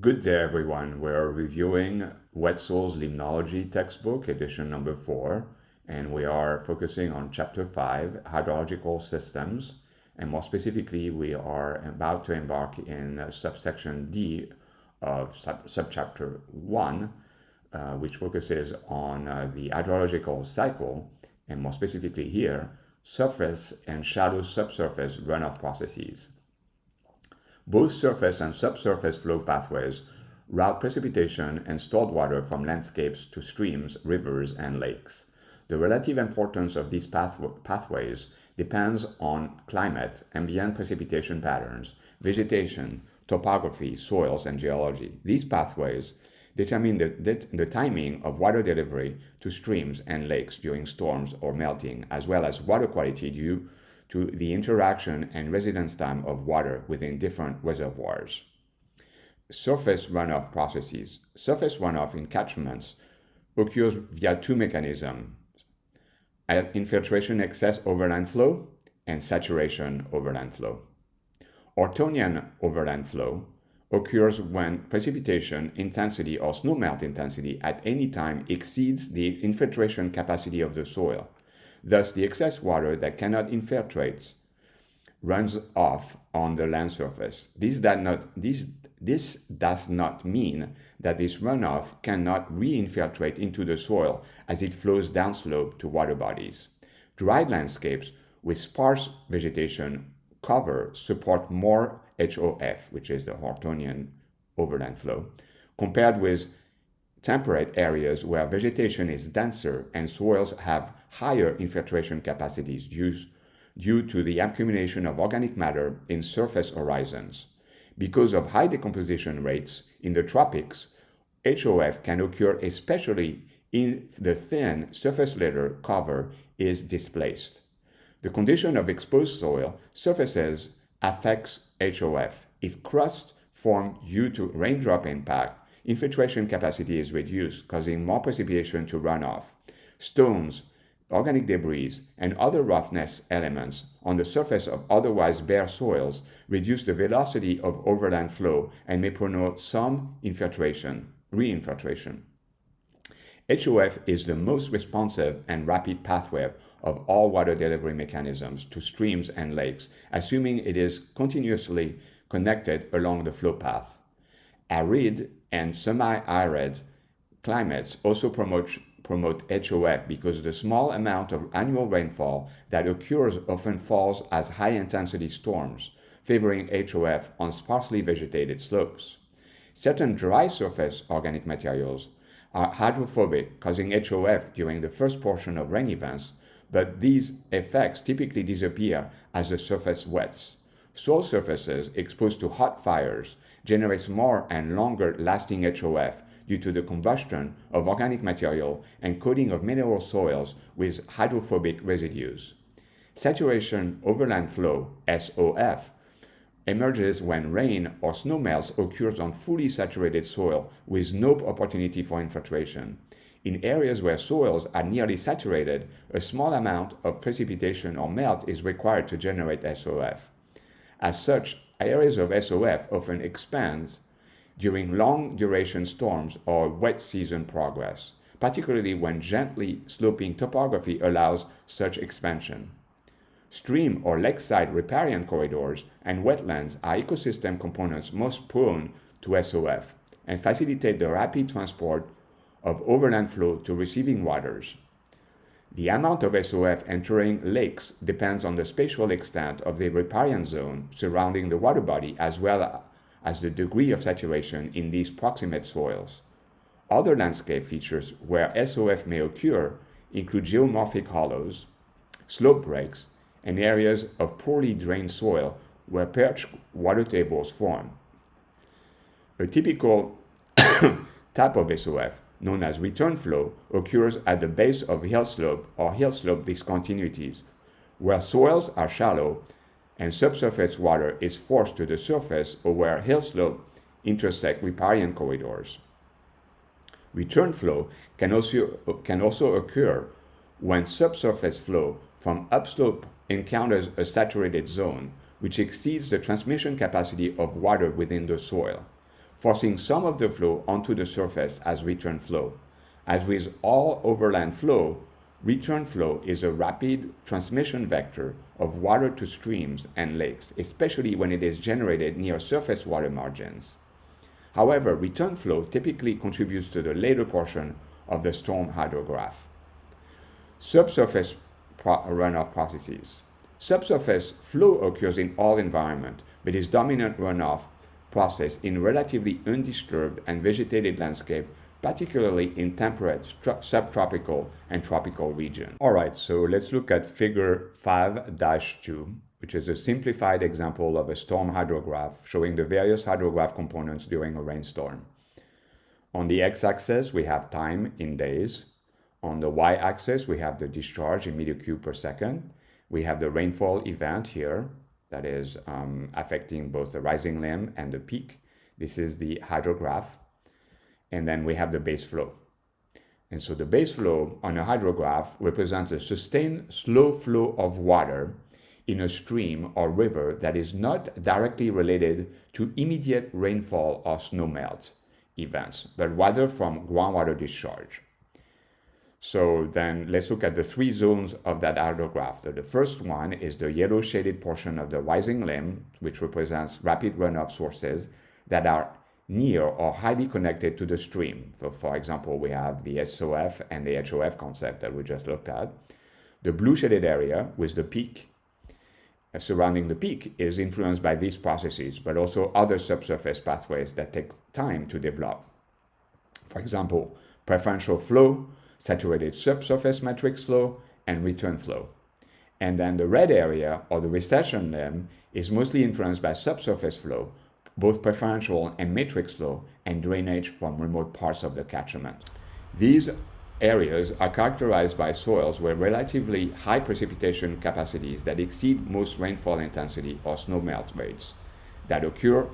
Good day, everyone. We're reviewing Wetzel's Limnology textbook, edition number 4, and we are focusing on Chapter 5, Hydrological Systems, and more specifically, we are about to embark in subsection D of subchapter 1, which focuses on the hydrological cycle, and more specifically here, surface and shallow subsurface runoff processes. Both surface and subsurface flow pathways route precipitation and stored water from landscapes to streams, rivers, and lakes. The relative importance of these pathways depends on climate, ambient precipitation patterns, vegetation, topography, soils, and geology. These pathways determine the timing of water delivery to streams and lakes during storms or melting, as well as water quality due to the interaction and residence time of water within different reservoirs. Surface runoff processes. Surface runoff in catchments occurs via two mechanisms: infiltration excess overland flow and saturation overland flow. Ortonian overland flow occurs when precipitation intensity or snowmelt intensity at any time exceeds the infiltration capacity of the soil. Thus, the excess water that cannot infiltrate runs off on the land surface. This does not mean that this runoff cannot re-infiltrate into the soil as it flows downslope to water bodies. Dry landscapes with sparse vegetation cover support more HOF, which is the Ortonian overland flow, compared with temperate areas where vegetation is denser and soils have higher infiltration capacities due to the accumulation of organic matter in surface horizons. Because of high decomposition rates in the tropics, HOF can occur especially in the thin surface layer cover is displaced. The condition of exposed soil surfaces affects HOF. If crust formed due to raindrop impact, infiltration capacity is reduced, causing more precipitation to run off. Stones, organic debris, and other roughness elements on the surface of otherwise bare soils reduce the velocity of overland flow and may promote some re-infiltration. HOF is the most responsive and rapid pathway of all water delivery mechanisms to streams and lakes, assuming it is continuously connected along the flow path. Arid and semi-arid climates also promote HOF because the small amount of annual rainfall that occurs often falls as high-intensity storms, favoring HOF on sparsely vegetated slopes. Certain dry surface organic materials are hydrophobic, causing HOF during the first portion of rain events, but these effects typically disappear as the surface wets. Soil surfaces exposed to hot fires generates more and longer lasting HOF due to the combustion of organic material and coating of mineral soils with hydrophobic residues. Saturation overland flow, SOF, emerges when rain or snowmelts occurs on fully saturated soil with no opportunity for infiltration. In areas where soils are nearly saturated, a small amount of precipitation or melt is required to generate SOF. As such, areas of SOF often expand during long-duration storms or wet season progress, particularly when gently sloping topography allows such expansion. Stream or lakeside riparian corridors and wetlands are ecosystem components most prone to SOF and facilitate the rapid transport of overland flow to receiving waters. The amount of SOF entering lakes depends on the spatial extent of the riparian zone surrounding the water body as well as the degree of saturation in these proximate soils. Other landscape features where SOF may occur include geomorphic hollows, slope breaks, and areas of poorly drained soil where perched water tables form. A typical type of SOF, known as return flow, occurs at the base of hill slope or hill slope discontinuities, where soils are shallow and subsurface water is forced to the surface or where hill slope intersect riparian corridors. Return flow can also occur when subsurface flow from upslope encounters a saturated zone, which exceeds the transmission capacity of water within the soil. forcing some of the flow onto the surface as return flow. As with all overland flow, return flow is a rapid transmission vector of water to streams and lakes, especially when it is generated near surface water margins. However, return flow typically contributes to the later portion of the storm hydrograph. Subsurface runoff processes. Subsurface flow occurs in all environments, but is dominant runoff process in relatively undisturbed and vegetated landscape, particularly in temperate, subtropical, and tropical regions. All right, so let's look at figure 5-2, which is a simplified example of a storm hydrograph showing the various hydrograph components during a rainstorm. On the x-axis, we have time in days. On the y-axis, we have the discharge in meter cube per second. We have the rainfall event here that is affecting both the rising limb and the peak. This is the hydrograph. And then we have the base flow. And so the base flow on a hydrograph represents a sustained slow flow of water in a stream or river that is not directly related to immediate rainfall or snowmelt events, but rather from groundwater discharge. So then let's look at the three zones of that hydrograph. The first one is the yellow shaded portion of the rising limb, which represents rapid runoff sources that are near or highly connected to the stream. So for example, we have the SOF and the HOF concept that we just looked at. The blue shaded area with the peak surrounding the peak is influenced by these processes, but also other subsurface pathways that take time to develop. For example, preferential flow, saturated subsurface matrix flow, and return flow. And then the red area, or the recession limb, is mostly influenced by subsurface flow, both preferential and matrix flow, and drainage from remote parts of the catchment. These areas are characterized by soils with relatively high precipitation capacities that exceed most rainfall intensity or snowmelt rates that occur.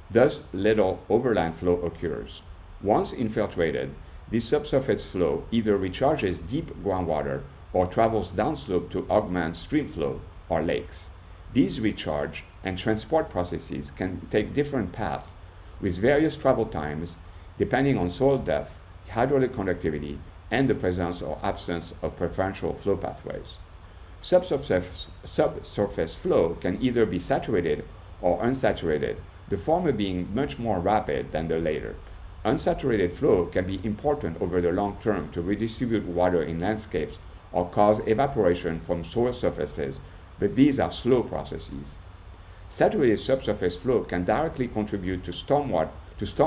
Thus, little overland flow occurs. Once infiltrated, this subsurface flow either recharges deep groundwater or travels downslope to augment stream flow or lakes. These recharge and transport processes can take different paths with various travel times depending on soil depth, hydraulic conductivity, and the presence or absence of preferential flow pathways. Subsurface flow can either be saturated or unsaturated, the former being much more rapid than the latter. Unsaturated flow can be important over the long term to redistribute water in landscapes or cause evaporation from soil surfaces, but these are slow processes. Saturated subsurface flow can directly contribute to storm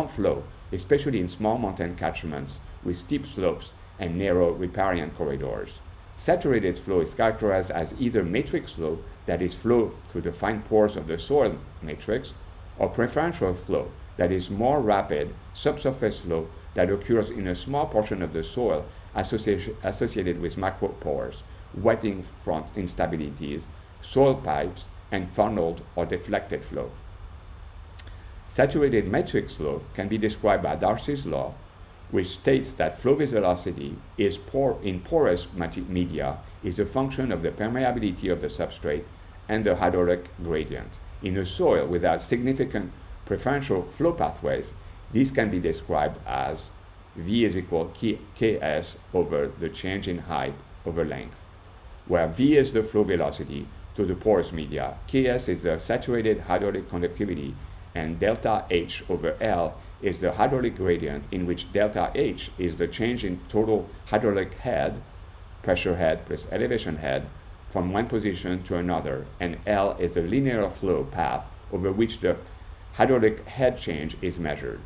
flow, especially in small mountain catchments with steep slopes and narrow riparian corridors. Saturated flow is characterized as either matrix flow, that is flow through the fine pores of the soil matrix, or preferential flow, that is more rapid subsurface flow that occurs in a small portion of the soil associated with macropores, wetting front instabilities, soil pipes, and funneled or deflected flow. Saturated matrix flow can be described by Darcy's law, which states that flow velocity in porous media is a function of the permeability of the substrate and the hydraulic gradient. In a soil without significant preferential flow pathways, these can be described as V is equal to Ks over the change in height over length, where V is the flow velocity to the porous media, Ks is the saturated hydraulic conductivity, and delta H over L is the hydraulic gradient, in which delta H is the change in total hydraulic head, pressure head plus elevation head, from one position to another, and L is the linear flow path over which the hydraulic head change is measured.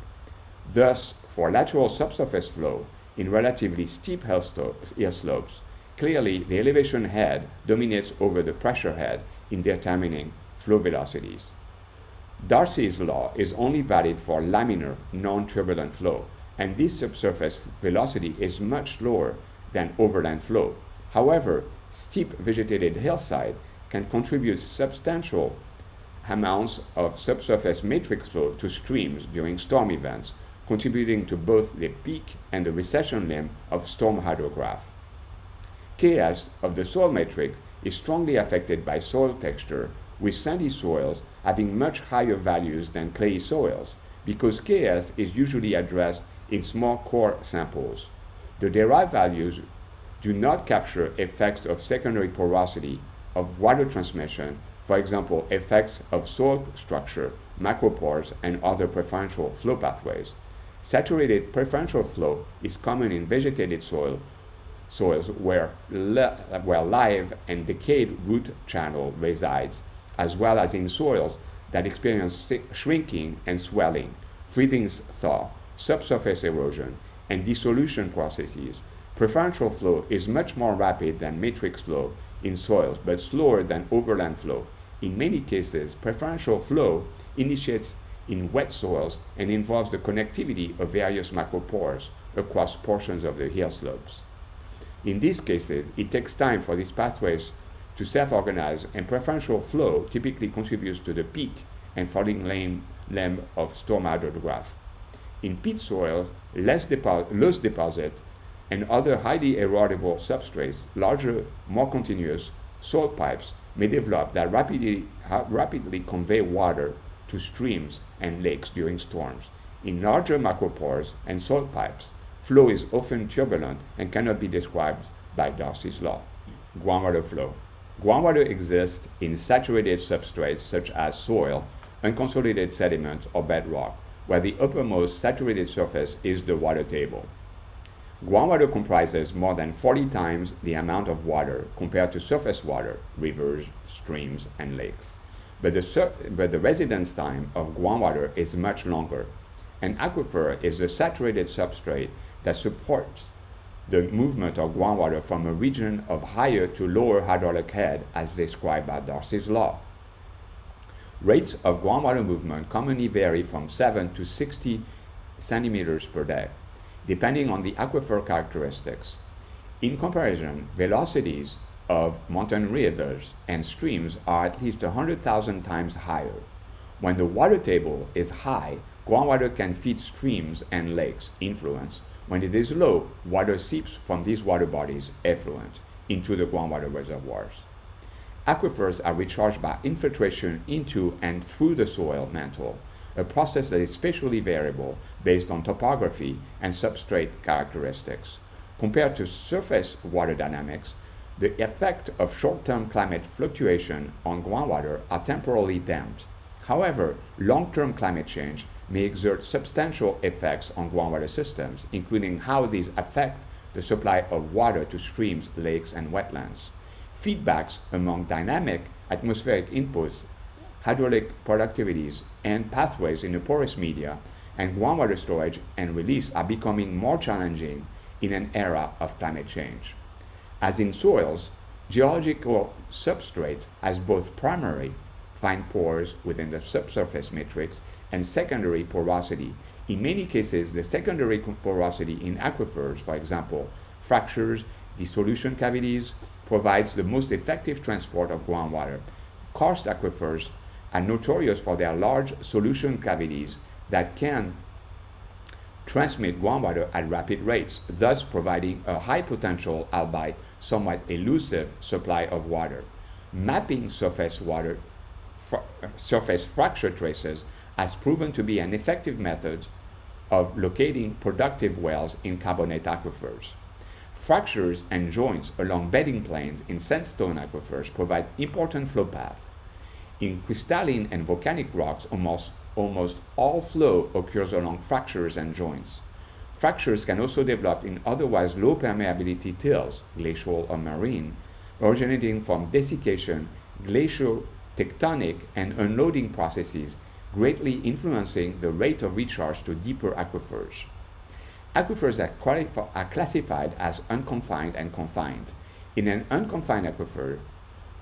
Thus, for lateral subsurface flow in relatively steep hill slopes, clearly the elevation head dominates over the pressure head in determining flow velocities. Darcy's law is only valid for laminar, non-turbulent flow, and this subsurface velocity is much lower than overland flow. However, steep vegetated hillside can contribute substantial amounts of subsurface matrix flow to streams during storm events, contributing to both the peak and the recession limb of storm hydrograph. Ks of the soil matrix is strongly affected by soil texture, with sandy soils having much higher values than clayey soils, because Ks is usually addressed in small core samples. The derived values do not capture effects of secondary porosity, of water transmission, for example, effects of soil structure, macropores, and other preferential flow pathways. Saturated preferential flow is common in vegetated soils where live and decayed root channel resides, as well as in soils that experience shrinking and swelling, freezing thaw, subsurface erosion, and dissolution processes. Preferential flow is much more rapid than matrix flow in soils, but slower than overland flow. In many cases, preferential flow initiates in wet soils and involves the connectivity of various macropores across portions of the hill slopes. In these cases, it takes time for these pathways to self-organize, and preferential flow typically contributes to the peak and falling limb of storm hydrograph. In peat soil, loess deposit, and other highly erodible substrates, larger, more continuous soil pipes may develop that rapidly convey water to streams and lakes during storms. In larger macropores and soil pipes, flow is often turbulent and cannot be described by Darcy's law. Groundwater flow. Groundwater exists in saturated substrates such as soil, unconsolidated sediment, or bedrock, where the uppermost saturated surface is the water table. Groundwater comprises more than 40 times the amount of water compared to surface water, rivers, streams, and lakes. But the residence time of groundwater is much longer. An aquifer is a saturated substrate that supports the movement of groundwater from a region of higher to lower hydraulic head as described by Darcy's law. Rates of groundwater movement commonly vary from 7 to 60 centimeters per day, depending on the aquifer characteristics. In comparison, velocities of mountain rivers and streams are at least 100,000 times higher. When the water table is high, groundwater can feed streams and lakes, influence. When it is low, water seeps from these water bodies, effluent, into the groundwater reservoirs. Aquifers are recharged by infiltration into and through the soil mantle, a process that is spatially variable based on topography and substrate characteristics. Compared to surface water dynamics, the effect of short-term climate fluctuation on groundwater are temporarily damped. However, long-term climate change may exert substantial effects on groundwater systems, including how these affect the supply of water to streams, lakes, and wetlands. Feedbacks among dynamic atmospheric inputs, hydraulic productivities, and pathways in the porous media and groundwater storage and release are becoming more challenging in an era of climate change. As in soils, geological substrate has both primary, fine pores within the subsurface matrix, and secondary porosity. In many cases, the secondary porosity in aquifers, for example, fractures, dissolution cavities, provides the most effective transport of groundwater. Karst aquifers are notorious for their large solution cavities that can transmit groundwater at rapid rates, thus providing a high potential, albeit somewhat elusive, supply of water. Mapping surface fracture traces has proven to be an effective method of locating productive wells in carbonate aquifers. Fractures and joints along bedding planes in sandstone aquifers provide important flow paths. In crystalline and volcanic rocks, almost all flow occurs along fractures and joints. Fractures can also develop in otherwise low permeability tills, glacial or marine, originating from desiccation, glacial tectonic, and unloading processes, greatly influencing the rate of recharge to deeper aquifers. Aquifers are classified as unconfined and confined. In an unconfined aquifer,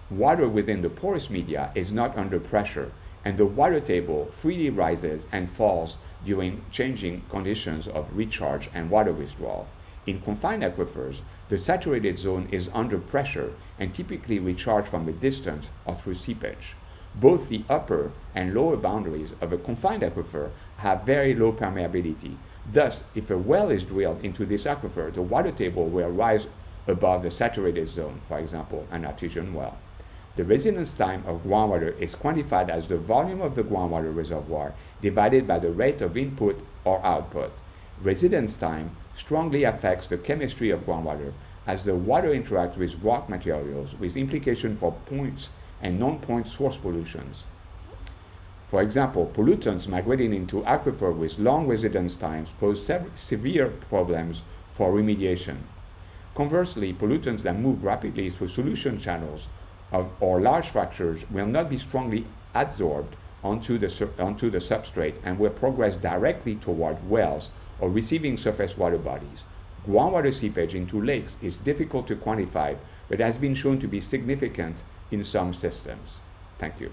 water within the porous media is not under pressure, and the water table freely rises and falls during changing conditions of recharge and water withdrawal. In confined aquifers, the saturated zone is under pressure and typically recharged from a distance or through seepage. Both the upper and lower boundaries of a confined aquifer have very low permeability. Thus, if a well is drilled into this aquifer, the water table will rise above the saturated zone, for example, an artesian well. The residence time of groundwater is quantified as the volume of the groundwater reservoir divided by the rate of input or output. Residence time strongly affects the chemistry of groundwater as the water interacts with rock materials, with implications for points and non-point source pollutions. For example, pollutants migrating into aquifer with long residence times pose severe problems for remediation. Conversely, pollutants that move rapidly through solution channels or large fractures will not be strongly adsorbed onto the substrate and will progress directly toward wells or receiving surface water bodies. Groundwater seepage into lakes is difficult to quantify, but has been shown to be significant in some systems. Thank you.